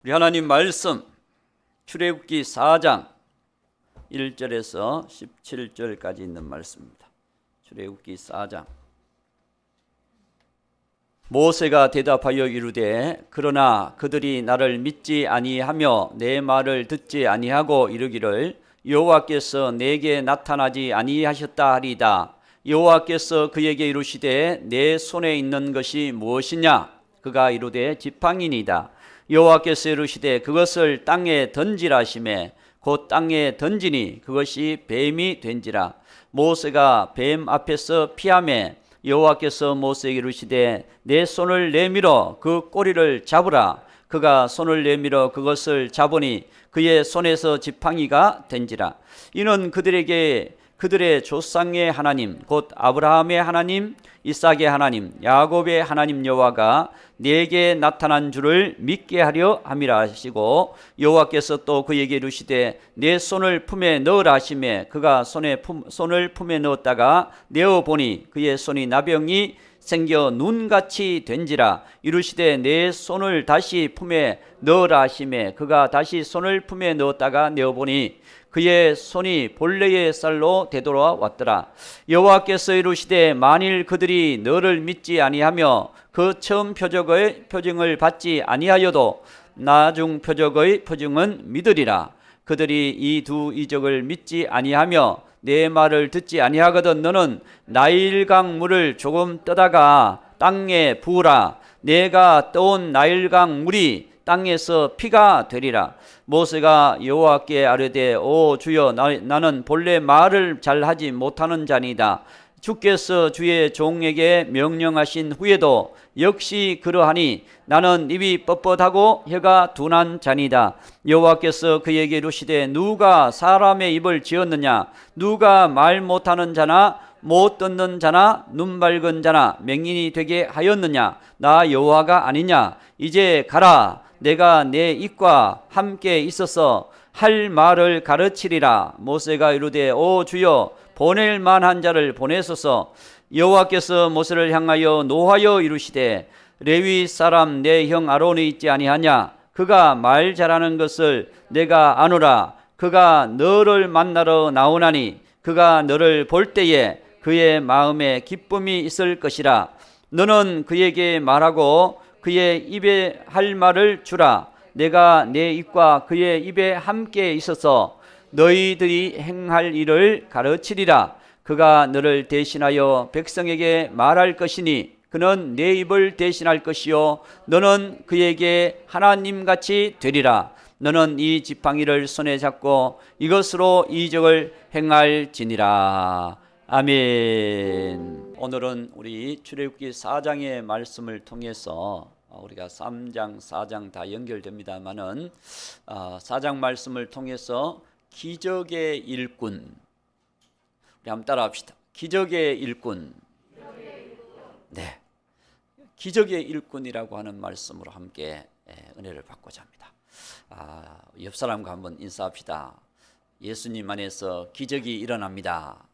우리 하나님 말씀 출애굽기 4장 1절에서 17절까지 있는 말씀입니다. 출애굽기 4장. 모세가 대답하여 이르되 그러나 그들이 나를 믿지 아니하며 내 말을 듣지 아니하고 이르기를 여호와께서 내게 나타나지 아니하셨다 하리이다. 여호와께서 그에게 이르시되 내 손에 있는 것이 무엇이냐? 그가 이르되 지팡이니이다. 여호와께서 이르시되 그것을 땅에 던지라 하시매 곧 땅에 던지니 그것이 뱀이 된지라. 모세가 뱀 앞에서 피하매 여호와께서 모세에게 이르시되 내 손을 내밀어 그 꼬리를 잡으라. 그가 손을 내밀어 그것을 잡으니 그의 손에서 지팡이가 된지라. 이는 그들에게 그들의 조상의 하나님 곧 아브라함의 하나님, 이삭의 하나님, 야곱의 하나님 여호와가 내게 나타난 줄을 믿게 하려 함이라 하시고, 여호와께서 또 그에게 이르시되 내 손을 품에 넣으라 하시매 그가 손을 품에 넣었다가 내어 보니 그의 손이 나병이 생겨 눈같이 된지라. 이르시되 내 손을 다시 품에 넣으라 하시매 그가 다시 손을 품에 넣었다가 내어 보니 그의 손이 본래의 쌀로 되돌아 왔더라. 여호와께서 이르시되 만일 그들이 너를 믿지 아니하며 그 처음 표적의 표징을 받지 아니하여도 나중 표적의 표징은 믿으리라. 그들이 이 두 이적을 믿지 아니하며 내 말을 듣지 아니하거든 너는 나일강 물을 조금 떠다가 땅에 부으라. 내가 떠온 나일강 물이 땅에서 피가 되리라. 모세가 여호와께 아뢰되 오 주여 나는 본래 말을 잘하지 못하는 자니이다. 주께서 주의 종에게 명령하신 후에도 역시 그러하니 나는 입이 뻣뻣하고 혀가 둔한 자니이다. 여호와께서 그에게 이르시되 누가 사람의 입을 지었느냐? 누가 말 못하는 자나 못 듣는 자나 눈 밝은 자나 맹인이 되게 하였느냐? 나 여호와가 아니냐? 이제 가라. 내가 내 입과 함께 있어서 할 말을 가르치리라. 모세가 이르되 오 주여 보낼 만한 자를 보내소서. 여호와께서 모세를 향하여 노하여 이르시되 레위 사람 내 형 아론이 있지 아니하냐? 그가 말 잘하는 것을 내가 아노라. 그가 너를 만나러 나오나니 그가 너를 볼 때에 그의 마음에 기쁨이 있을 것이라. 너는 그에게 말하고 그의 입에 할 말을 주라. 내가 내 입과 그의 입에 함께 있어서 너희들이 행할 일을 가르치리라. 그가 너를 대신하여 백성에게 말할 것이니 그는 내 입을 대신할 것이요 너는 그에게 하나님같이 되리라. 너는 이 지팡이를 손에 잡고 이것으로 이적을 행할지니라. 아멘. 오늘은 우리 출애굽기 4장의 말씀을 통해서 우리가 3장, 4장 다 연결됩니다만은 4장 말씀을 통해서 기적의 일꾼, 우리 한번 따라합시다. 기적의 일꾼. 네, 기적의 일꾼이라고 하는 말씀으로 함께 은혜를 받고자 합니다. 옆 사람과 한번 인사합시다. 예수님 안에서 기적이 일어납니다.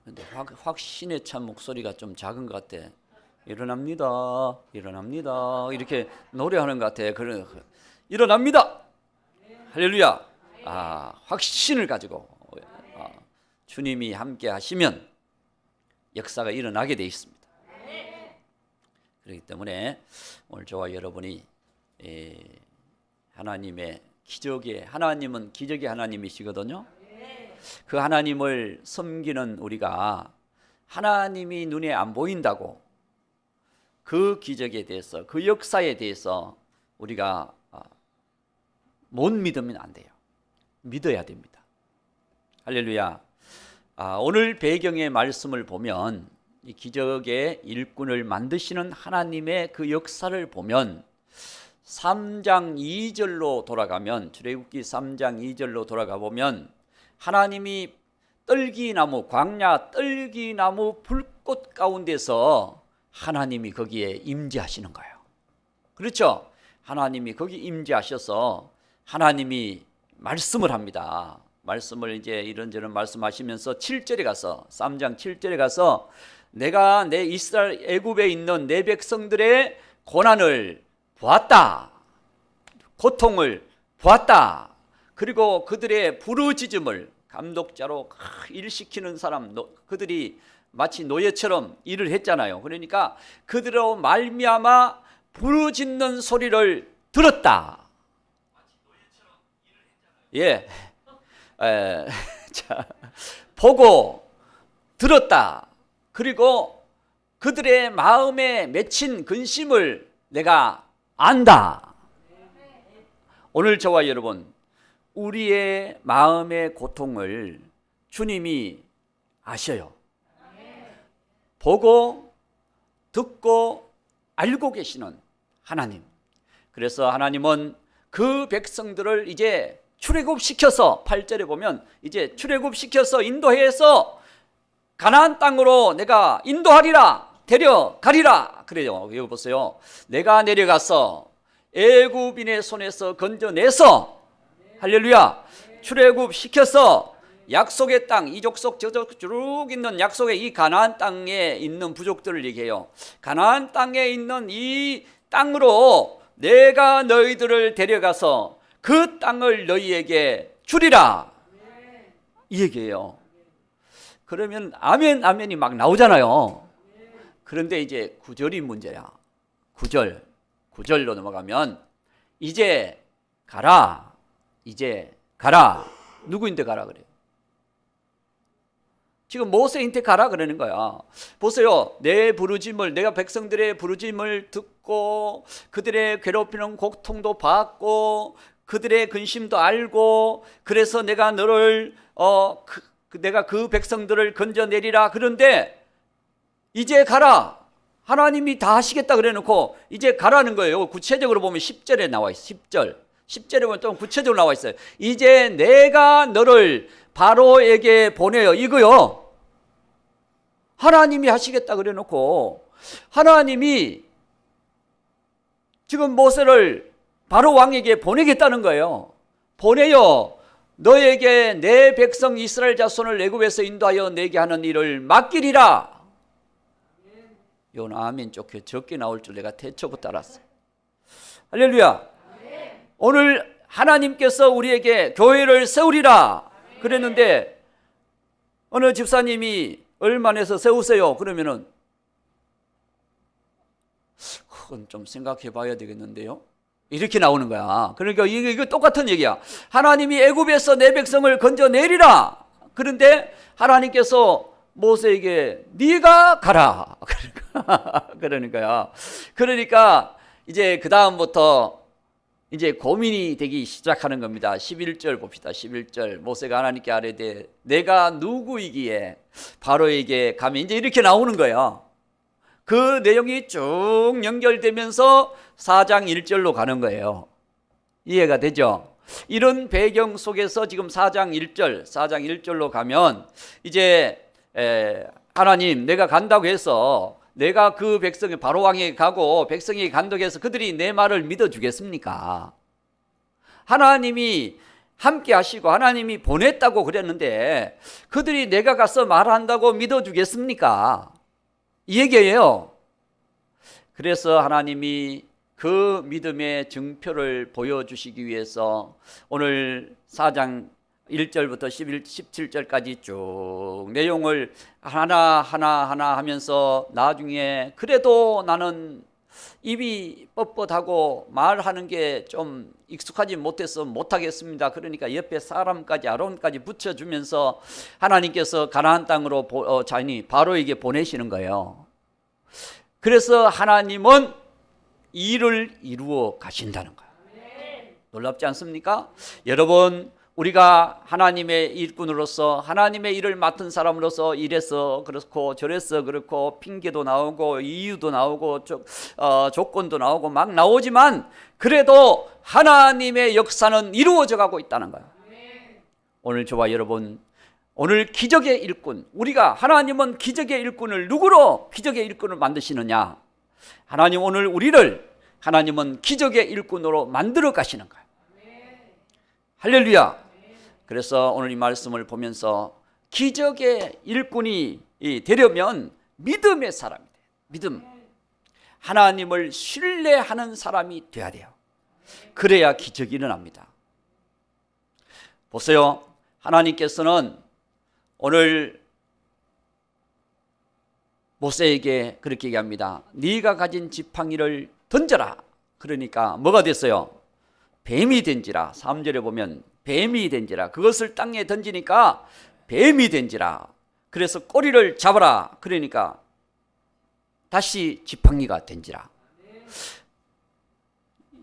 근데 확신에 찬 목소리가 좀 작은 것 같아. 일어납니다. 일어납니다. 이렇게 노래하는 것 같아. 그런 일어납니다. 할렐루야. 확신을 가지고 주님이 함께 하시면 역사가 일어나게 돼 있습니다. 그렇기 때문에 오늘 저와 여러분이 하나님의 기적의 하나님은 기적의 하나님이시거든요. 그 하나님을 섬기는 우리가 하나님이 눈에 안 보인다고 그 기적에 대해서 그 역사에 대해서 우리가 못 믿으면 안 돼요. 믿어야 됩니다. 할렐루야. 오늘 배경의 말씀을 보면 이 기적의 일꾼을 만드시는 하나님의 그 역사를 보면 3장 2절로 돌아가면 출애굽기 3장 2절로 돌아가 보면 하나님이 떨기나무 광야 떨기나무 불꽃 가운데서 하나님이 거기에 임재하시는 거예요. 그렇죠? 하나님이 거기 임재하셔서 하나님이 말씀을 합니다. 말씀을 이제 이런저런 말씀하시면서 7절에 가서 3장 7절에 가서 내가 내 이스라엘 애굽에 있는 내 백성들의 고난을 보았다. 고통을 보았다. 그리고 그들의 부르짖음을 감독자로 일시키는 사람, 그들이 마치 노예처럼 일을 했잖아요. 그러니까 그들로 말미암아 부르짖는 소리를 들었다. 예, 자, 보고 들었다. 그리고 그들의 마음에 맺힌 근심을 내가 안다. 오늘 저와 여러분, 우리의 마음의 고통을 주님이 아셔요. 보고 듣고 알고 계시는 하나님. 그래서 하나님은 그 백성들을 이제 출애굽시켜서 8절에 보면 이제 출애굽시켜서 인도해서 가나안 땅으로 내가 인도하리라, 데려가리라 그래요. 여기 보세요. 내가 내려가서 애굽인의 손에서 건져내서 할렐루야 출애굽시켜서 약속의 땅, 이 족속 저족 쭉 있는 약속의 이 가나안 땅에 있는 부족들을 얘기해요. 가나안 땅에 있는 이 땅으로 내가 너희들을 데려가서 그 땅을 너희에게 주리라 이 얘기예요. 그러면 아멘 아멘이 막 나오잖아요. 그런데 이제 9절이 문제야. 9절로 넘어가면 이제 가라, 이제 가라. 누구인데 가라 그래요? 지금 모세한테 가라 그러는 거야. 보세요. 내 부르짐을, 내가 백성들의 부르짐을 듣고 그들의 괴롭히는 고통도 받고 그들의 근심도 알고 그래서 내가 너를 내가 그 백성들을 건져내리라. 그런데 이제 가라. 하나님이 다 하시겠다 그래 놓고 이제 가라는 거예요. 구체적으로 보면 10절에 나와 있어요. 10절에 보면 좀 구체적으로 나와 있어요. 이제 내가 너를 바로에게 보내요. 이거요. 하나님이 하시겠다 그래 놓고 하나님이 지금 모세를 바로 왕에게 보내겠다는 거예요. 보내요. 너에게 내 백성 이스라엘 자손을 애굽에서 인도하여 내게 하는 일을 맡기리라. 이건 아멘 좋게 적게 나올 줄 내가 태초부터 알았어요. 할렐루야. 오늘 하나님께서 우리에게 교회를 세우리라 그랬는데 어느 집사님이 얼마나해서 세우세요 그러면은 그건 좀 생각해 봐야 되겠는데요 이렇게 나오는 거야. 그러니까 이거 똑같은 얘기야. 하나님이 애굽에서 내 백성을 건져내리라. 그런데 하나님께서 모세에게 네가 가라. 그러니까요. 그러니까 이제 그 다음부터 이제 고민이 되기 시작하는 겁니다. 11절 봅시다. 11절 모세가 하나님께 아뢰되 내가 누구이기에 바로에게 가면 이제 이렇게 나오는 거예요. 그 내용이 쭉 연결되면서 4장 1절로 가는 거예요. 이해가 되죠? 이런 배경 속에서 지금 4장 1절로 가면 이제 하나님 내가 간다고 해서 내가 그 백성이 바로 왕에게 가고 백성이 간다고 해서 그들이 내 말을 믿어주겠습니까? 하나님이 함께 하시고 하나님이 보냈다고 그랬는데 그들이 내가 가서 말한다고 믿어주겠습니까? 이 얘기예요. 그래서 하나님이 그 믿음의 증표를 보여주시기 위해서 오늘 4장 1절부터 17절까지 쭉 내용을 하나 하면서 나중에 그래도 나는 입이 뻣뻣하고 말하는 게 좀 익숙하지 못해서 못하겠습니다. 그러니까 옆에 사람까지 아론까지 붙여주면서 하나님께서 가나안 땅으로 바로에게 보내시는 거예요. 그래서 하나님은 일을 이루어 가신다는 거예요. 놀랍지 않습니까? 여러분 우리가 하나님의 일꾼으로서 하나님의 일을 맡은 사람으로서 이래서 그렇고 저래서 그렇고 핑계도 나오고 이유도 나오고 조건도 나오고 막 나오지만 그래도 하나님의 역사는 이루어져 가고 있다는 거예요. 오늘 저와 여러분 오늘 기적의 일꾼 우리가 하나님은 기적의 일꾼을 누구로 기적의 일꾼을 만드시느냐? 하나님 오늘 우리를 하나님은 기적의 일꾼으로 만들어 가시는 거예요. 할렐루야. 그래서 오늘 이 말씀을 보면서 기적의 일꾼이 되려면 믿음의 사람이 돼요. 믿음. 하나님을 신뢰하는 사람이 돼야 돼요. 그래야 기적이 일어납니다. 보세요. 하나님께서는 오늘 모세에게 그렇게 얘기합니다. 네가 가진 지팡이를 던져라. 그러니까 뭐가 됐어요? 뱀이 된지라. 3절에 보면 뱀이 된지라. 그것을 땅에 던지니까 뱀이 된지라. 그래서 꼬리를 잡아라. 그러니까 다시 지팡이가 된지라.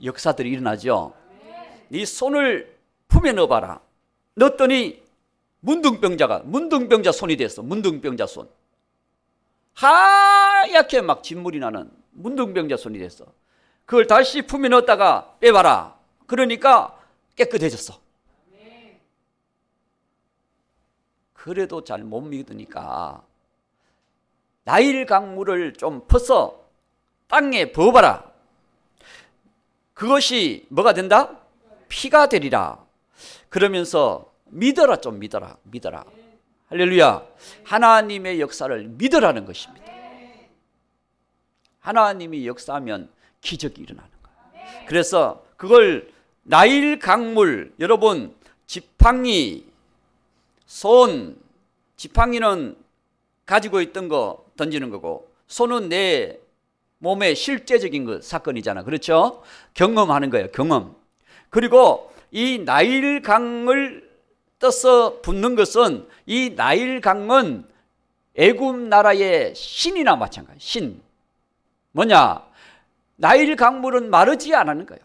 역사들이 일어나죠. 네 손을 품에 넣어봐라. 넣었더니 문둥병자 손이 됐어. 문둥병자 손. 하얗게 막 진물이 나는 문둥병자 손이 됐어. 그걸 다시 품에 넣었다가 빼봐라. 그러니까 깨끗해졌어. 그래도 잘 못 믿으니까 나일 강물을 좀 퍼서 땅에 부어봐라. 그것이 뭐가 된다? 피가 되리라. 그러면서 믿어라. 좀 믿어라. 할렐루야. 하나님의 역사를 믿으라는 것입니다. 하나님이 역사하면 기적이 일어나는 거예요. 그래서 그걸 나일 강물, 여러분 지팡이, 손, 지팡이는 가지고 있던 거 던지는 거고, 손은 내 몸의 실제적인 사건이잖아. 그렇죠? 경험하는 거예요. 경험. 그리고 이 나일 강을 떠서 붓는 것은, 이 나일 강은 애굽 나라의 신이나 마찬가지. 신. 뭐냐? 나일 강물은 마르지 않는 거예요.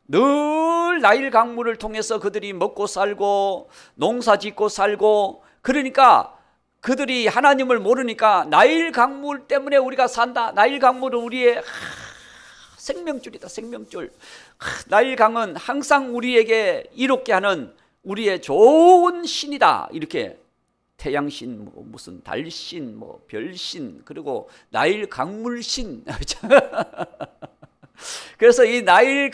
늘 나일 강물을 통해서 그들이 먹고 살고 농사 짓고 살고, 그러니까 그들이 하나님을 모르니까 나일 강물 때문에 우리가 산다. 나일 강물은 우리의 생명줄이다. 생명줄. 나일 강은 항상 우리에게 이롭게 하는 우리의 좋은 신이다. 이렇게 태양신, 무슨 달신, 별신, 그리고 나일 강물신. 그래서 이 나일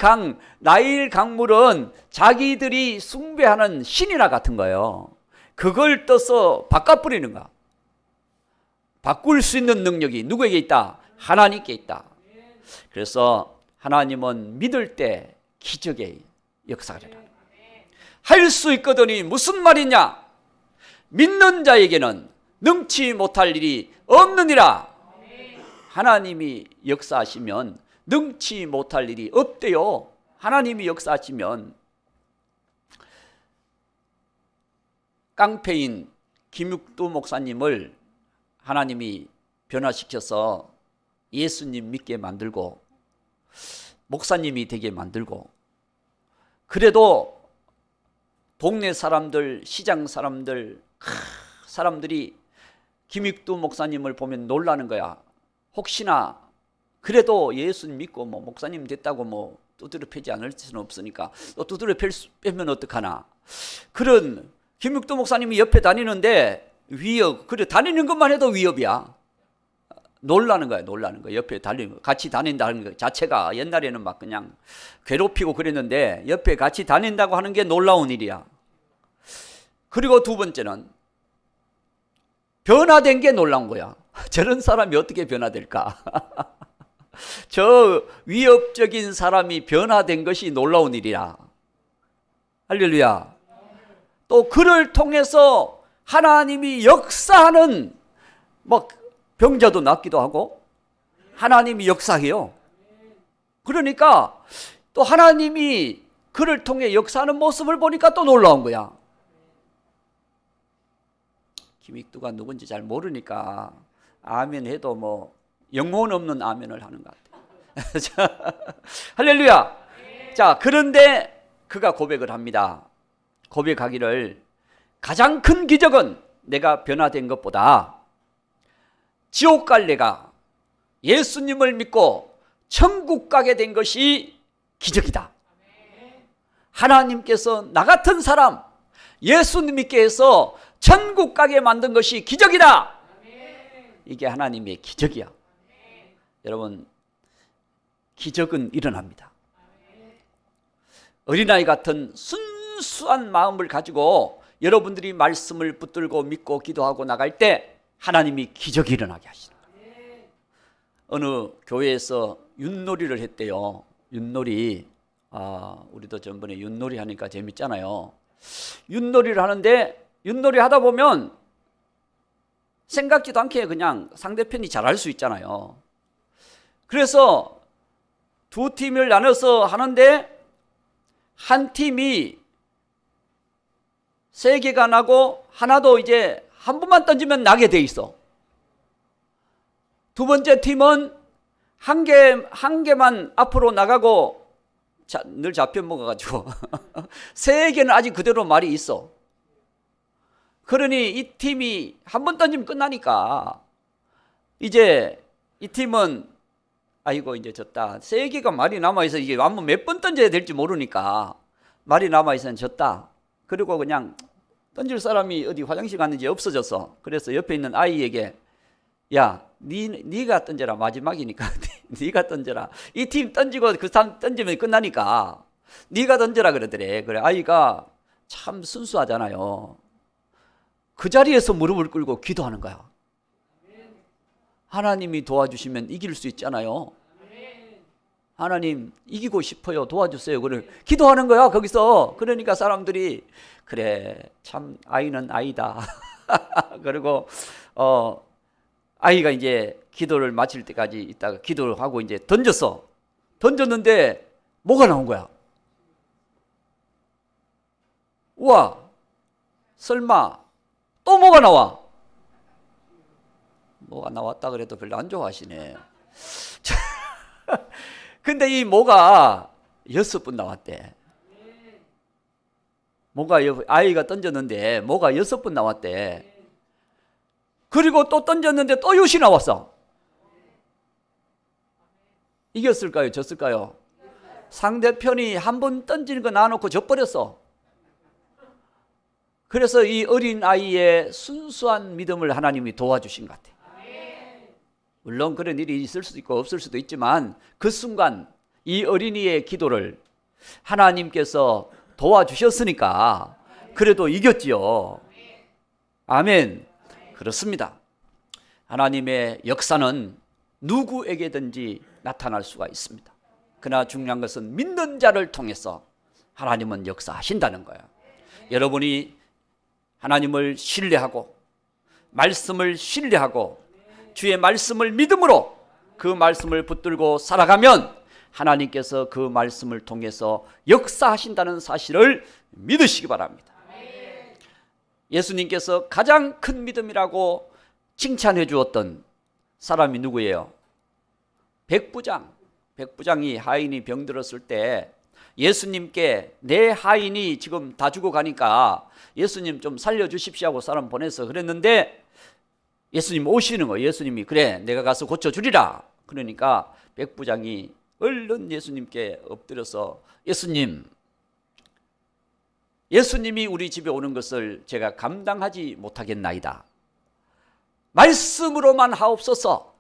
강물은 자기들이 숭배하는 신이나 같은 거예요. 그걸 떠서 바꿔버리는 거야. 바꿀 수 있는 능력이 누구에게 있다? 하나님께 있다. 그래서 하나님은 믿을 때 기적의 역사가 일어나. 할 수 있거든이 무슨 말이냐? 믿는 자에게는 능치 못할 일이 없느니라. 하나님이 역사하시면 능치 못할 일이 없대요. 하나님이 역사하시면. 깡패인 김육두 목사님을 하나님이 변화시켜서 예수님 믿게 만들고 목사님이 되게 만들고, 그래도 동네 사람들, 시장 사람들이 김육두 목사님을 보면 놀라는 거야. 혹시나 그래도 예수 믿고 목사님 됐다고 두드려 패지 않을 수는 없으니까 또 두드려 빼면 어떡하나. 그런 김육도 목사님이 옆에 다니는데 위협, 그래 다니는 것만 해도 위협이야. 놀라는 거야. 옆에 같이 다닌다는 것 자체가 옛날에는 막 그냥 괴롭히고 그랬는데 옆에 같이 다닌다고 하는 게 놀라운 일이야. 그리고 두 번째는 변화된 게 놀라운 거야. 저런 사람이 어떻게 변화될까? 저 위협적인 사람이 변화된 것이 놀라운 일이야. 할렐루야. 또 그를 통해서 하나님이 역사하는 병자도 낫기도 하고 하나님이 역사해요. 그러니까 또 하나님이 그를 통해 역사하는 모습을 보니까 또 놀라운 거야. 김익두가 누군지 잘 모르니까 아멘 해도 영혼 없는 아멘을 하는 것 같아요. 할렐루야. 자, 그런데 그가 고백을 합니다. 고백하기를, 가장 큰 기적은 내가 변화된 것보다 지옥 갈 내가 예수님을 믿고 천국 가게 된 것이 기적이다. 하나님께서 나 같은 사람 예수님 믿게 해서 천국 가게 만든 것이 기적이다. 이게 하나님의 기적이야. 여러분, 기적은 일어납니다. 어린아이 같은 순수한 마음을 가지고 여러분들이 말씀을 붙들고 믿고 기도하고 나갈 때 하나님이 기적이 일어나게 하시는 거예요. 어느 교회에서 윷놀이를 했대요. 윷놀이. 우리도 전번에 윷놀이 하니까 재밌잖아요. 윷놀이를 하는데 윷놀이 하다 보면 생각지도 않게 그냥 상대편이 잘할 수 있잖아요. 그래서 두 팀을 나눠서 하는데 한 팀이 3개가 나고 하나도 이제 한 번만 던지면 나게 돼 있어. 두 번째 팀은 한 개만 앞으로 나가고 늘 잡혀 먹어가지고 3개는 아직 그대로 말이 있어. 그러니 이 팀이 한 번 던지면 끝나니까 이제 이 팀은 아이고 이제 졌다. 3개가 말이 남아있어. 이게 한번 몇 번 던져야 될지 모르니까 말이 남아있으면 졌다. 그리고 그냥 던질 사람이 어디 화장실 갔는지 없어졌어. 그래서 옆에 있는 아이에게 야, 네가 던져라. 마지막이니까 네가 던져라. 이 팀 던지고 그 사람 던지면 끝나니까 네가 던져라 그러더래. 그래 아이가 참 순수하잖아요. 그 자리에서 무릎을 꿇고 기도하는 거야. 하나님이 도와주시면 이길 수 있잖아요. 하나님 이기고 싶어요. 도와주세요. 그래 기도하는 거야 거기서. 그러니까 사람들이 그래 참 아이는 아이다. 그리고 아이가 이제 기도를 마칠 때까지 있다가 기도를 하고 이제 던졌어. 던졌는데 뭐가 나온 거야? 우와, 설마 또 뭐가 나와? 뭐가 나왔다 그래도 별로 안 좋아하시네. 근데 이 뭐가 6번 나왔대. 뭐가 아이가 던졌는데 뭐가 6번 나왔대. 그리고 또 던졌는데 또 6이 나왔어. 이겼을까요? 졌을까요? 상대편이 한 번 던지는 거 놔놓고 져버렸어. 그래서 이 어린 아이의 순수한 믿음을 하나님이 도와주신 것 같아요. 물론 그런 일이 있을 수도 있고 없을 수도 있지만 그 순간 이 어린이의 기도를 하나님께서 도와주셨으니까 그래도 이겼지요. 아멘. 그렇습니다. 하나님의 역사는 누구에게든지 나타날 수가 있습니다. 그러나 중요한 것은 믿는 자를 통해서 하나님은 역사하신다는 거예요. 여러분이 하나님을 신뢰하고 말씀을 신뢰하고 주의 말씀을 믿음으로 그 말씀을 붙들고 살아가면 하나님께서 그 말씀을 통해서 역사하신다는 사실을 믿으시기 바랍니다. 예수님께서 가장 큰 믿음이라고 칭찬해 주었던 사람이 누구예요? 백부장. 백부장이 하인이 병들었을 때 예수님께 내 하인이 지금 다 죽어가니까 예수님 좀 살려주십시오 하고 사람 보내서 그랬는데 예수님 오시는 거예요. 예수님이 그래 내가 가서 고쳐주리라. 그러니까 백부장이 얼른 예수님께 엎드려서 예수님이 우리 집에 오는 것을 제가 감당하지 못하겠나이다. 말씀으로만 하옵소서.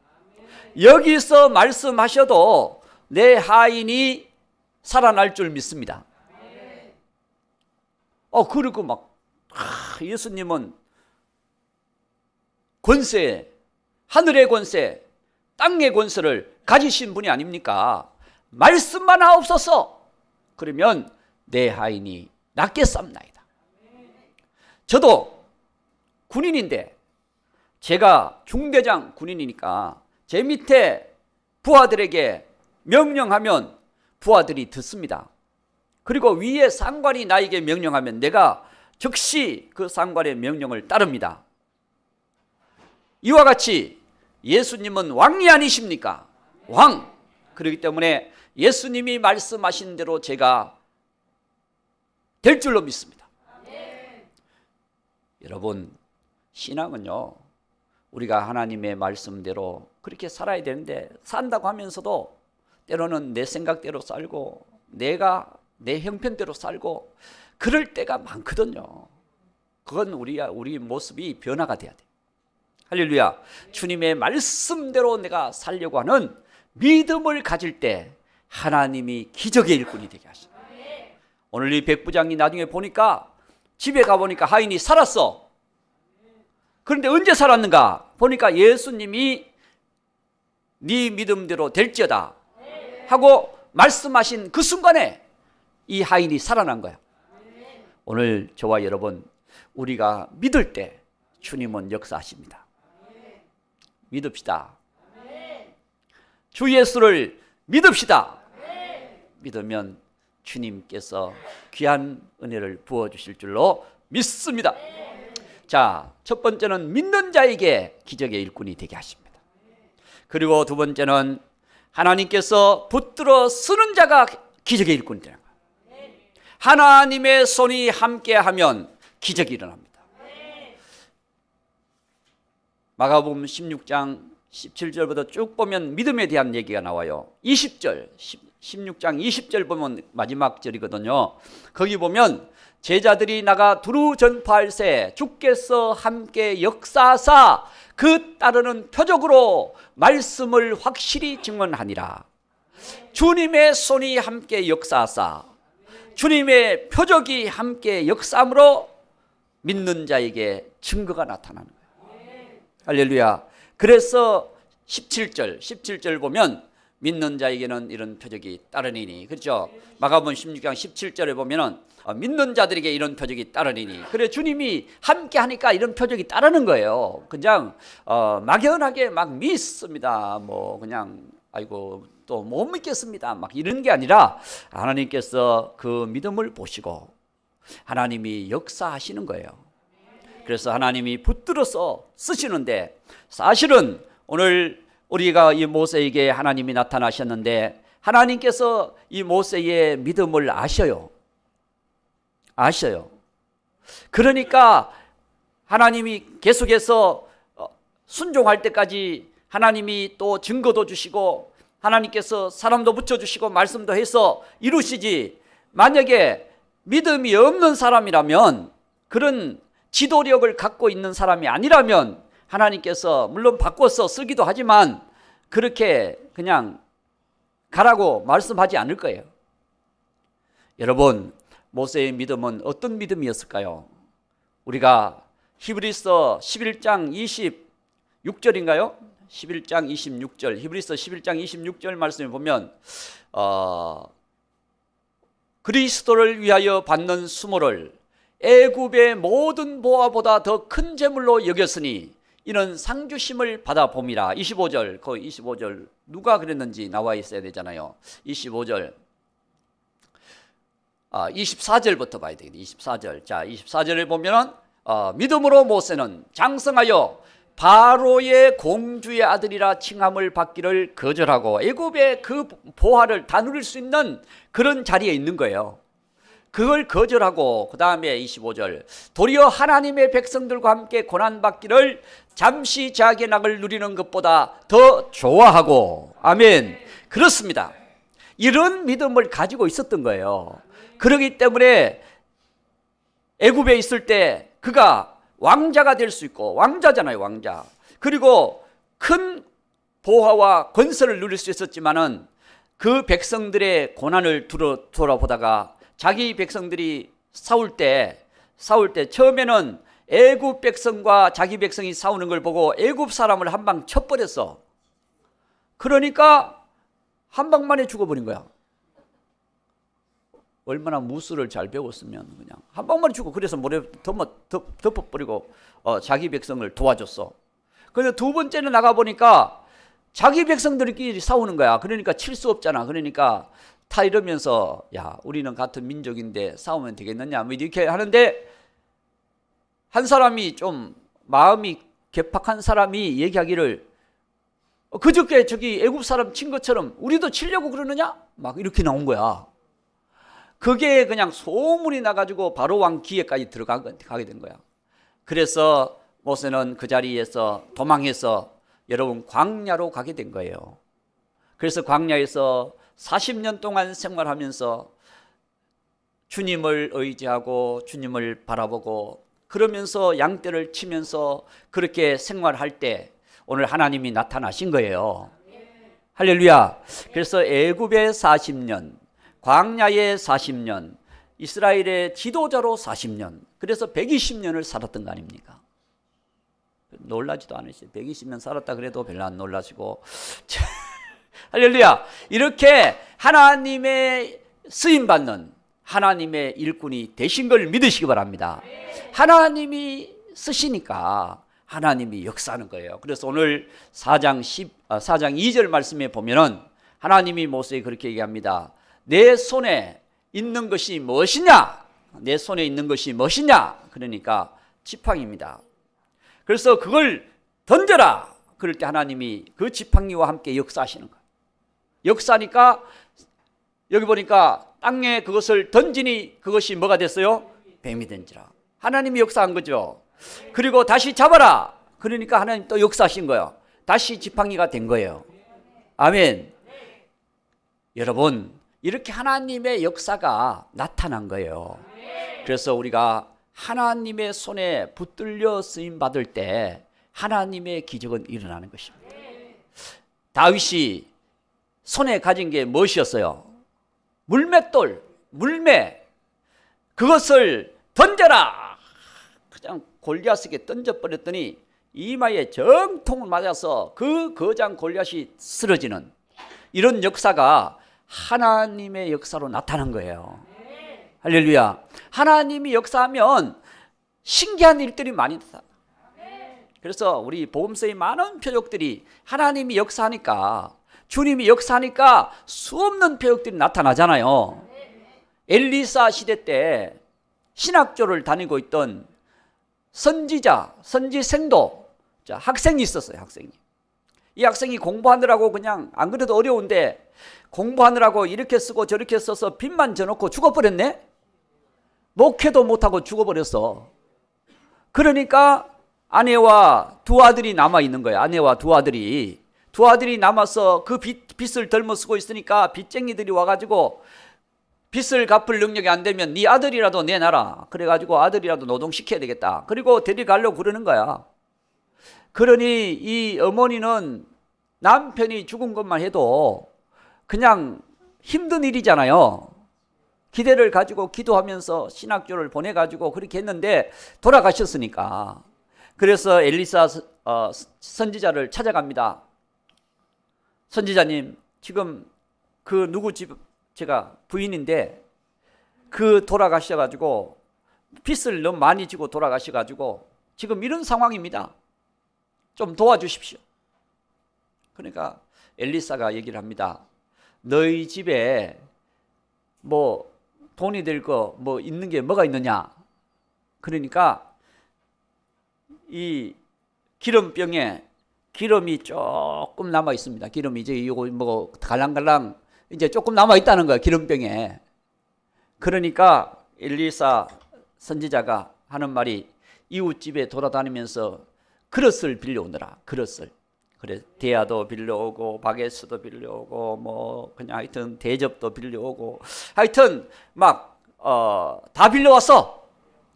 여기서 말씀하셔도 내 하인이 살아날 줄 믿습니다. 그리고 막 예수님은 권세, 하늘의 권세, 땅의 권세를 가지신 분이 아닙니까? 말씀만 하옵소서. 그러면 내 하인이 낫겠습나이다. 저도 군인인데 제가 중대장 군인이니까 제 밑에 부하들에게 명령하면 부하들이 듣습니다. 그리고 위에 상관이 나에게 명령하면 내가 즉시 그 상관의 명령을 따릅니다. 이와 같이 예수님은 왕이 아니십니까? 왕. 그렇기 때문에 예수님이 말씀하신 대로 제가 될 줄로 믿습니다. 여러분, 신앙은요, 우리가 하나님의 말씀대로 그렇게 살아야 되는데 산다고 하면서도 때로는 내 생각대로 살고 내가 내 형편대로 살고 그럴 때가 많거든요. 그건 우리 모습이 변화가 돼야 돼. 할렐루야. 주님의 말씀대로 내가 살려고 하는 믿음을 가질 때 하나님이 기적의 일꾼이 되게 하시다. 오늘 이 백부장이 나중에 보니까 집에 가보니까 하인이 살았어. 그런데 언제 살았는가 보니까 예수님이 네 믿음대로 될지어다 하고 말씀하신 그 순간에 이 하인이 살아난 거야. 오늘 저와 여러분, 우리가 믿을 때 주님은 역사하십니다. 믿읍시다. 주 예수를 믿읍시다. 믿으면 주님께서 귀한 은혜를 부어주실 줄로 믿습니다. 자, 첫 번째는 믿는 자에게 기적의 일꾼이 되게 하십니다. 그리고 두 번째는 하나님께서 붙들어 쓰는 자가 기적의 일꾼이 되는 거예요. 하나님의 손이 함께하면 기적이 일어납니다. 마가복음 16장 17절부터 쭉 보면 믿음에 대한 얘기가 나와요. 20절, 16장 20절 보면 마지막 절이거든요. 거기 보면 제자들이 나가 두루 전파할새 주께서 함께 역사하사 그 따르는 표적으로 말씀을 확실히 증언하니라. 주님의 손이 함께 역사하사 주님의 표적이 함께 역사함으로 믿는 자에게 증거가 나타나는 거예요. 할렐루야. 그래서 17절 보면 믿는 자에게는 이런 표적이 따르니니, 그렇죠? 마가복음 16장 17절에 보면은 믿는 자들에게 이런 표적이 따르니니, 그래 주님이 함께 하니까 이런 표적이 따르는 거예요. 그냥 막연하게 막 믿습니다. 뭐 그냥 아이고 또 못 믿겠습니다. 막 이런 게 아니라 하나님께서 그 믿음을 보시고 하나님이 역사하시는 거예요. 그래서 하나님이 붙들어서 쓰시는데, 사실은 오늘 우리가 이 모세에게 하나님이 나타나셨는데 하나님께서 이 모세의 믿음을 아셔요. 그러니까 하나님이 계속해서 순종할 때까지 하나님이 또 증거도 주시고 하나님께서 사람도 붙여주시고 말씀도 해서 이루시지, 만약에 믿음이 없는 사람이라면, 그런 지도력을 갖고 있는 사람이 아니라면 하나님께서 물론 바꿔서 쓰기도 하지만 그렇게 그냥 가라고 말씀하지 않을 거예요. 여러분, 모세의 믿음은 어떤 믿음이었을까요? 우리가 히브리서 11장 26절인가요? 11장 26절, 히브리서 11장 26절 말씀을 보면 그리스도를 위하여 받는 수모를 애굽의 모든 보화보다 더 큰 재물로 여겼으니 이는 상주심을 받아 봄이라. 25절, 거의 25절 누가 그랬는지 나와 있어야 되잖아요. 25절, 24절부터 봐야 되겠네. 24절. 자, 24절을 보면은 믿음으로 모세는 장성하여 바로의 공주의 아들이라 칭함을 받기를 거절하고 애굽의 그 보화를 다 누릴 수 있는 그런 자리에 있는 거예요. 그걸 거절하고, 그 다음에 25절, 도리어 하나님의 백성들과 함께 고난받기를 잠시 자기의 낙을 누리는 것보다 더 좋아하고. 아멘. 그렇습니다. 이런 믿음을 가지고 있었던 거예요. 그렇기 때문에 애굽에 있을 때 그가 왕자가 될 수 있고, 왕자잖아요, 왕자. 그리고 큰 보화와 권세를 누릴 수 있었지만은 그 백성들의 고난을 돌아보다가 자기 백성들이 싸울 때 처음에는 애굽 백성과 자기 백성이 싸우는 걸 보고 애굽 사람을 한 방 쳐버렸어. 그러니까 한 방만에 죽어버린 거야. 얼마나 무술을 잘 배웠으면 그냥 한 방만에 죽고, 그래서 모래 덮어버리고 자기 백성을 도와줬어. 그런데 두 번째는 나가보니까 자기 백성들끼리 싸우는 거야. 그러니까 칠 수 없잖아. 그러니까 다 이러면서, 야, 우리는 같은 민족인데 싸우면 되겠느냐, 뭐 이렇게 하는데, 한 사람이 좀 마음이 개팍한 사람이 얘기하기를, 그저께 저기 애굽 사람 친 것처럼 우리도 치려고 그러느냐, 막 이렇게 나온 거야. 그게 그냥 소문이 나가지고 바로 왕 귀에까지 들어가게 된 거야. 그래서 모세는 그 자리에서 도망해서 여러분 광야로 가게 된 거예요. 그래서 광야에서 40년 동안 생활하면서 주님을 의지하고 주님을 바라보고 그러면서 양떼를 치면서 그렇게 생활할 때 오늘 하나님이 나타나신 거예요. 할렐루야. 그래서 애굽의 40년, 광야의 40년, 이스라엘의 지도자로 40년, 그래서 120년을 살았던 거 아닙니까? 놀라지도 않으시죠. 120년 살았다 그래도 별로 안 놀라시고. 할렐루야. 이렇게 하나님의 쓰임받는 하나님의 일꾼이 되신 걸 믿으시기 바랍니다. 하나님이 쓰시니까 하나님이 역사하는 거예요. 그래서 오늘 4장 2절 말씀에 보면은 하나님이 모세에게 그렇게 얘기합니다. 내 손에 있는 것이 무엇이냐? 내 손에 있는 것이 무엇이냐? 그러니까 지팡이입니다. 그래서 그걸 던져라. 그럴 때 하나님이 그 지팡이와 함께 역사하시는 거예요. 역사하니까 여기 보니까 땅에 그것을 던지니 그것이 뭐가 됐어요? 뱀이 된지라. 하나님이 역사한 거죠. 그리고 다시 잡아라. 그러니까 하나님 또 역사하신 거예요. 다시 지팡이가 된 거예요. 아멘. 여러분, 이렇게 하나님의 역사가 나타난 거예요. 그래서 우리가 하나님의 손에 붙들려 쓰임 받을 때 하나님의 기적은 일어나는 것입니다. 다윗이 손에 가진 게 무엇이었어요? 물맷돌, 물매. 그것을 던져라. 그냥 골리앗에게 던져버렸더니 이마에 정통을 맞아서 그 거장 골리앗이 쓰러지는 이런 역사가 하나님의 역사로 나타난 거예요. 할렐루야. 하나님이 역사하면 신기한 일들이 많이 나타나. 그래서 우리 복음서의 많은 표적들이 하나님이 역사하니까, 주님이 역사하니까 수없는 표적들이 나타나잖아요. 엘리사 시대 때 신학교를 다니고 있던 선지자, 선지생도 학생이 있었어요. 학생이. 이 학생이 공부하느라고 그냥 안 그래도 어려운데 공부하느라고 이렇게 쓰고 저렇게 써서 빚만 져놓고 죽어버렸네. 목회도 못하고 죽어버렸어. 그러니까 아내와 두 아들이 남아있는 거예요. 아내와 두 아들이 남아서 그 빚을 덜머 쓰고 있으니까 빚쟁이들이 와가지고 빚을 갚을 능력이 안 되면 네 아들이라도 내놔라. 그래가지고 아들이라도 노동시켜야 되겠다. 그리고 데려가려고 그러는 거야. 그러니 이 어머니는 남편이 죽은 것만 해도 그냥 힘든 일이잖아요. 기대를 가지고 기도하면서 신학교를 보내가지고 그렇게 했는데 돌아가셨으니까. 그래서 엘리사 선지자를 찾아갑니다. 선지자님, 지금 그 누구 집 제가 부인인데 그 돌아가셔가지고 빚을 너무 많이 지고 돌아가셔가지고 지금 이런 상황입니다. 좀 도와주십시오. 그러니까 엘리사가 얘기를 합니다. 너희 집에 뭐 돈이 될 거 뭐 있는 게 뭐가 있느냐? 그러니까 이 기름병에 기름이 조금 남아 있습니다. 기름이 이제 이거 뭐 갈랑갈랑 이제 조금 남아 있다는 거예요. 기름병에. 그러니까 엘리사 선지자가 하는 말이 이웃집에 돌아다니면서 그릇을 빌려오느라. 그릇을. 그래 대야도 빌려오고 바게스도 빌려오고 뭐 그냥 하여튼 대접도 빌려오고 하여튼 막 다 빌려왔어.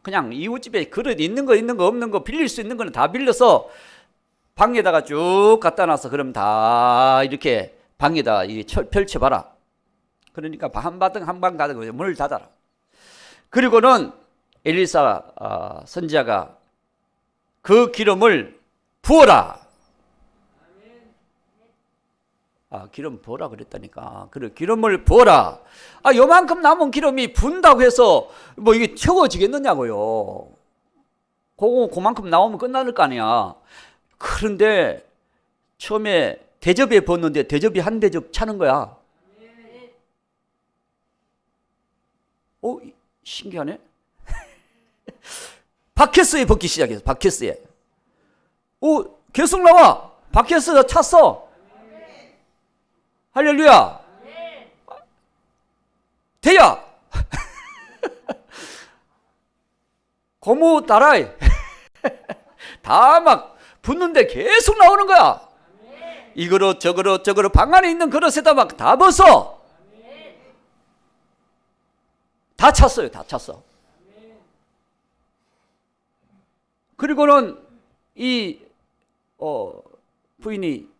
그냥 이웃집에 그릇 있는 거 없는 거 빌릴 수 있는 거는 다 빌려서 방에다가 쭉 갖다 놔서 그럼 다 이렇게 방에다 펼쳐봐라. 그러니까 한 방 닫아 문을 닫아라. 그리고는 엘리사 선지자가 그 기름을 부어라. 기름 부어라 그랬다니까. 그래, 기름을 부어라. 요만큼 남은 기름이 분다고 해서 뭐 이게 채워지겠느냐고요. 그만큼 나오면 끝날 거 아니야. 그런데 처음에 대접에 붓는데 대접이 한 대접 차는 거야. 신기하네. 바켓스에 붓기 시작했어. 바켓스에. 계속 나와. 바켓스가 찼어. 할렐루야. 대야. 고무 다라이. 다 막 붓는데 계속 나오는 거야. 이 그릇 저 그릇 방 안에 있는 그릇에다 막 다 벗어. 다 찼어요. 다 찼어. 그리고는 이 부인이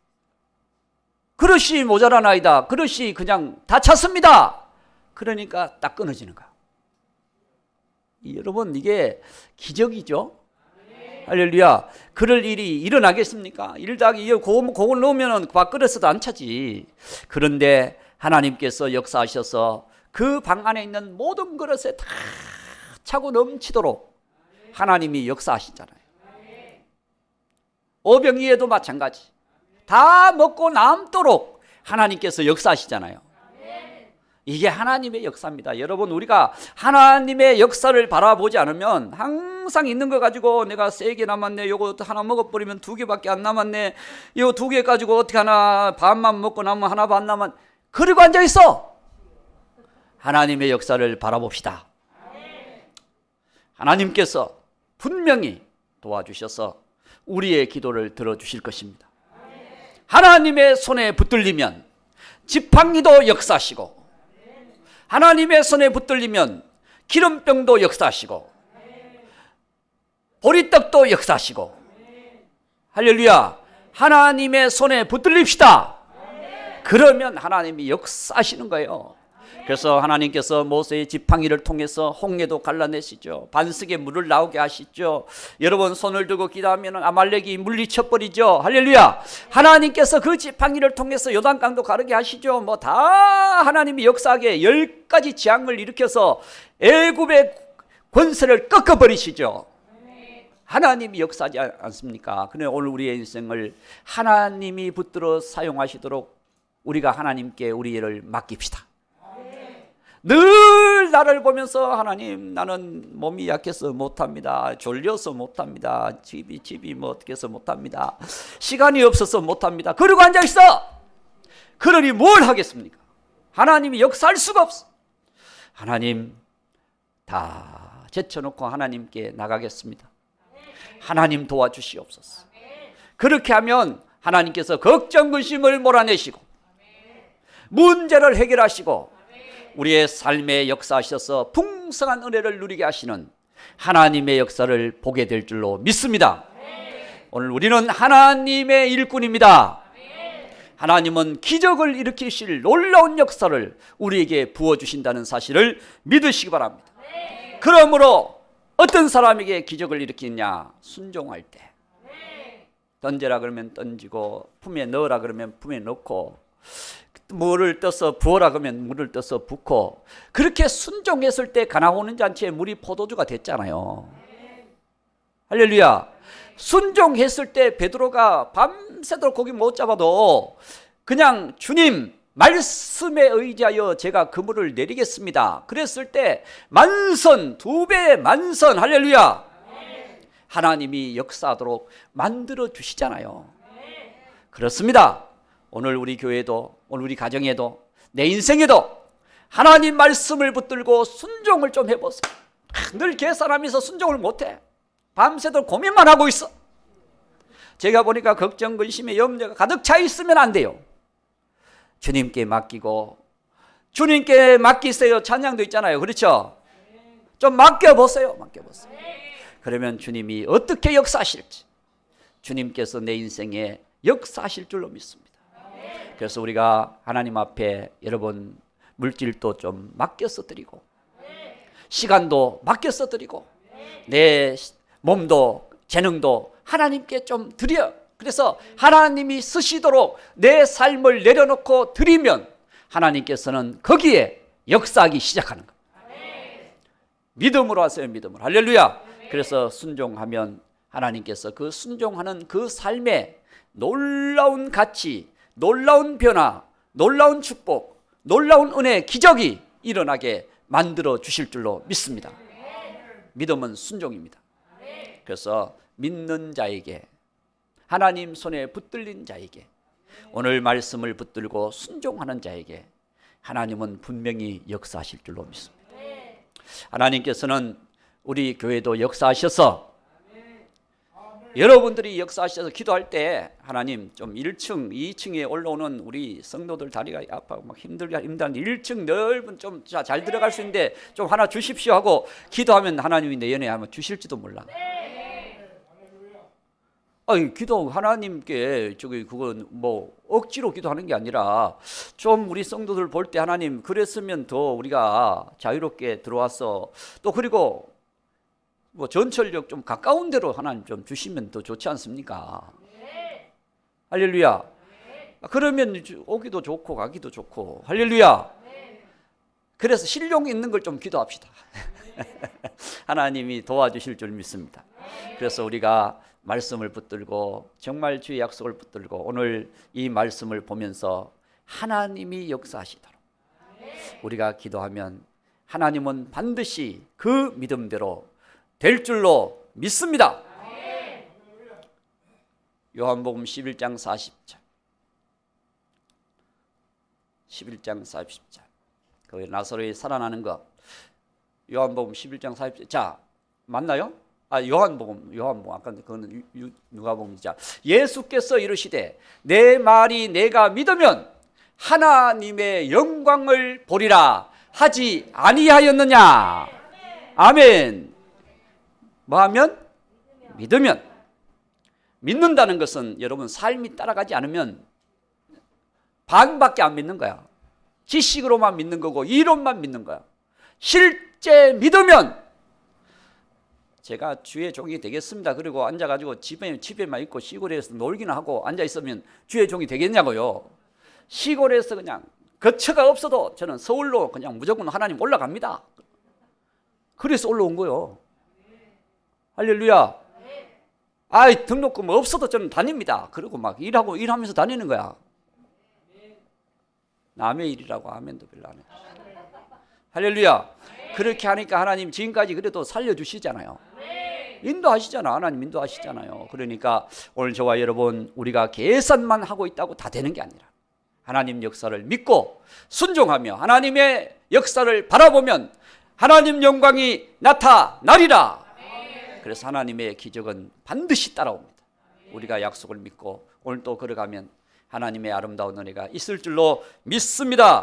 그릇이 모자라나이다. 그릇이 그냥 다 찼습니다. 그러니까 딱 끊어지는 거야. 여러분, 이게 기적이죠? 할렐루야. 그럴 일이 일어나겠습니까? 1 더하기 2 그걸 넣으면 밥그릇에도 안 차지. 그런데 하나님께서 역사하셔서 그 방 안에 있는 모든 그릇에 다 차고 넘치도록 하나님이 역사하시잖아요. 오병이어도 마찬가지. 다 먹고 남도록 하나님께서 역사하시잖아요. 이게 하나님의 역사입니다. 여러분, 우리가 하나님의 역사를 바라보지 않으면 항상 있는 거 가지고 내가 3개 남았네, 요거 하나 먹어버리면 2개밖에 안 남았네, 요 2개 가지고 어떻게 하나 반만 먹고 남으면 하나 반 남았, 그리고 앉아있어. 하나님의 역사를 바라봅시다. 하나님께서 분명히 도와주셔서 우리의 기도를 들어주실 것입니다. 하나님의 손에 붙들리면 지팡이도 역사하시고, 하나님의 손에 붙들리면 기름병도 역사하시고, 보리떡도 역사하시고. 할렐루야. 하나님의 손에 붙들립시다. 그러면 하나님이 역사하시는 거예요. 그래서 하나님께서 모세의 지팡이를 통해서 홍해도 갈라내시죠. 반석에 물을 나오게 하시죠. 여러분, 손을 들고 기도하면 아말렉이 물리쳐버리죠. 할렐루야. 하나님께서 그 지팡이를 통해서 요단강도 가르게 하시죠. 뭐 다 하나님이 역사하게 10가지 재앙을 일으켜서 애굽의 권세를 꺾어버리시죠. 하나님이 역사하지 않습니까? 그런데 오늘 우리의 인생을 하나님이 붙들어 사용하시도록 우리가 하나님께 우리를 맡깁시다. 늘 나를 보면서 하나님, 나는 몸이 약해서 못합니다. 졸려서 못합니다. 집이 뭐 어떻게 해서 못합니다. 시간이 없어서 못합니다. 그러고 앉아있어. 그러니 뭘 하겠습니까? 하나님이 역사할 수가 없어. 하나님, 다 제쳐놓고 하나님께 나가겠습니다. 하나님 도와주시옵소서. 그렇게 하면 하나님께서 걱정 근심을 몰아내시고 문제를 해결하시고 우리의 삶에 역사하셔서 풍성한 은혜를 누리게 하시는 하나님의 역사를 보게 될 줄로 믿습니다. 오늘 우리는 하나님의 일꾼입니다. 하나님은 기적을 일으키실 놀라운 역사를 우리에게 부어주신다는 사실을 믿으시기 바랍니다. 그러므로 어떤 사람에게 기적을 일으키느냐? 순종할 때. 던져라 그러면 던지고, 품에 넣으라 그러면 품에 넣고, 물을 떠서 부어라 그러면 물을 떠서 붓고, 그렇게 순종했을 때 가나 오는 잔치에 물이 포도주가 됐잖아요. 할렐루야. 순종했을 때 베드로가 밤새도록 고기 못 잡아도 그냥 주님 말씀에 의지하여 제가 그물을 내리겠습니다. 그랬을 때 만선, 2배의 만선, 할렐루야. 하나님이 역사하도록 만들어 주시잖아요. 그렇습니다. 오늘 우리 교회도, 오늘 우리 가정에도, 내 인생에도 하나님 말씀을 붙들고 순종을 좀 해보세요. 늘 계산하면서 순종을 못해. 밤새도록 고민만 하고 있어. 제가 보니까 걱정, 근심에 염려가 가득 차 있으면 안 돼요. 주님께 맡기고, 주님께 맡기세요. 찬양도 있잖아요. 그렇죠? 좀 맡겨보세요. 맡겨보세요. 그러면 주님이 어떻게 역사하실지, 주님께서 내 인생에 역사하실 줄로 믿습니다. 그래서 우리가 하나님 앞에 여러분 물질도 좀 맡겨서 드리고, 시간도 맡겨서 드리고, 내 몸도 재능도 하나님께 좀 드려. 그래서 하나님이 쓰시도록 내 삶을 내려놓고 드리면 하나님께서는 거기에 역사하기 시작하는 거예요. 믿음으로 하세요. 믿음으로. 할렐루야. 그래서 순종하면 하나님께서 그 순종하는 그 삶에 놀라운 가치, 놀라운 변화, 놀라운 축복, 놀라운 은혜, 기적이 일어나게 만들어 주실 줄로 믿습니다. 믿음은 순종입니다. 그래서 믿는 자에게, 하나님 손에 붙들린 자에게, 오늘 말씀을 붙들고 순종하는 자에게 하나님은 분명히 역사하실 줄로 믿습니다. 하나님께서는 우리 교회도 역사하셔서, 여러분들이 역사하셔서 기도할 때 하나님 좀 1층, 2층에 올라오는 우리 성도들 다리가 아파고 막 힘든데 1층 넓은 좀 잘 들어갈 수 있는데 좀 하나 주십시오 하고 기도하면 하나님이 내년에 하면 주실지도 몰라. 아니, 기도 하나님께 그건 뭐 억지로 기도하는 게 아니라 좀 우리 성도들 볼 때 하나님 그랬으면 더 우리가 자유롭게 들어와서, 또 그리고 뭐 전철역 좀 가까운 데로 하나님 좀 주시면 더 좋지 않습니까? 할렐루야. 그러면 오기도 좋고 가기도 좋고. 할렐루야. 그래서 실용 있는 걸 좀 기도합시다. 하나님이 도와주실 줄 믿습니다. 그래서 우리가 말씀을 붙들고 정말 주의 약속을 붙들고 오늘 이 말씀을 보면서 하나님이 역사하시도록 우리가 기도하면 하나님은 반드시 그 믿음대로 될 줄로 믿습니다. 요한복음 11장 40절 11장 40절 그 나사로의 살아나는 것 요한복음 11장 40절 자 맞나요? 요한복음 아까 그거는 누가복음이자 예수께서 이르시되 내 말이 내가 믿으면 하나님의 영광을 보리라 하지 아니하였느냐. 아멘. 뭐 하면? 믿으면. 믿는다는 것은 여러분 삶이 따라가지 않으면 반밖에 안 믿는 거야. 지식으로만 믿는 거고 이론만 믿는 거야. 실제 믿으면 제가 주의 종이 되겠습니다. 그리고 앉아가지고 집에만 있고 시골에서 놀기나 하고 앉아있으면 주의 종이 되겠냐고요. 시골에서 그냥 거처가 없어도 저는 서울로 그냥 무조건 하나님 올라갑니다. 그래서 올라온 거요. 할렐루야. 등록금 없어도 저는 다닙니다. 그리고 막 일하면서 다니는 거야. 남의 일이라고 아멘도 별로 안 해. 할렐루야. 그렇게 하니까 하나님 지금까지 그래도 살려주시잖아요. 인도하시잖아. 하나님 인도하시잖아요. 그러니까 오늘 저와 여러분 우리가 계산만 하고 있다고 다 되는 게 아니라 하나님 역사를 믿고 순종하며 하나님의 역사를 바라보면 하나님 영광이 나타나리라. 그래서 하나님의 기적은 반드시 따라옵니다. 우리가 약속을 믿고 오늘 또 걸어가면 하나님의 아름다운 은혜가 있을 줄로 믿습니다.